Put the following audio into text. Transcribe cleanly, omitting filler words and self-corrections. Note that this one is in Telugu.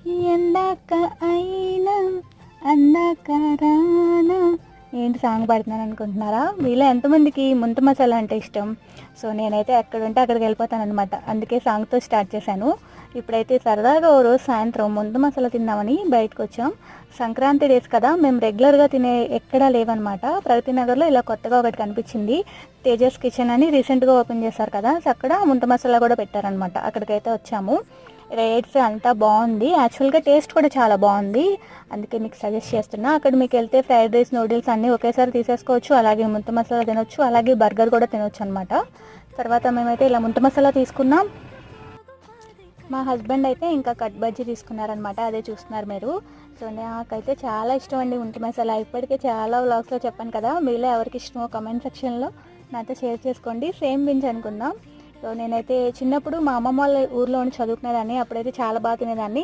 ఎందాక అయినా అందాక రానా. ఏంటి సాంగ్ పాడుతున్నాను అనుకుంటున్నారా? మీలో ఎంతమందికి ముంత మసాలా అంటే ఇష్టం? సో నేనైతే ఎక్కడుంటే అక్కడికి వెళ్ళిపోతాను అనమాట. అందుకే సాంగ్తో స్టార్ట్ చేశాను. ఇప్పుడైతే సరదాగా ఓ రోజు సాయంత్రం ముంత మసాలా తిందామని బయటకు వచ్చాం. సంక్రాంతి డేస్ కదా, మేము రెగ్యులర్గా తినే ఎక్కడా లేవన్నమాట. ప్రగతి నగర్లో ఇలా కొత్తగా ఒకటి కనిపించింది, తేజస్ కిచెన్ అని రీసెంట్గా ఓపెన్ చేశారు కదా. సో అక్కడ ముంత మసాలా కూడా పెట్టారనమాట. అక్కడికైతే వచ్చాము. రేట్స్ అంతా బాగుంది, యాక్చువల్గా టేస్ట్ కూడా చాలా బాగుంది. అందుకే మీకు సజెస్ట్ చేస్తున్నా. అక్కడ మీకు వెళ్తే ఫ్రైడ్ రైస్, నూడిల్స్ అన్నీ ఒకేసారి తీసేసుకోవచ్చు. అలాగే ముంత మసాలా తినొచ్చు, అలాగే బర్గర్ కూడా తినొచ్చు అనమాట. తర్వాత మేమైతే ఇలా ముంత మసాలా తీసుకున్నాం. మా హస్బెండ్ అయితే ఇంకా కట్ బజ్జీ తీసుకున్నారనమాట. అదే చూస్తున్నారు మీరు. సో నాకైతే చాలా ఇష్టం అండి ముంత మసాలా. ఇప్పటికే చాలా వ్లాగ్స్లో చెప్పాను కదా. మీలో ఎవరికి ఇష్టమో కమెంట్ సెక్షన్లో నాతో షేర్ చేసుకోండి. సేమ్ పించ్ అనుకుందాం. సో నేనైతే చిన్నప్పుడు మా అమ్మమ్మ వాళ్ళ ఊర్లో ఉండి చదువుకునేదాన్ని. అప్పుడైతే చాలా బాగా తినేదాన్ని.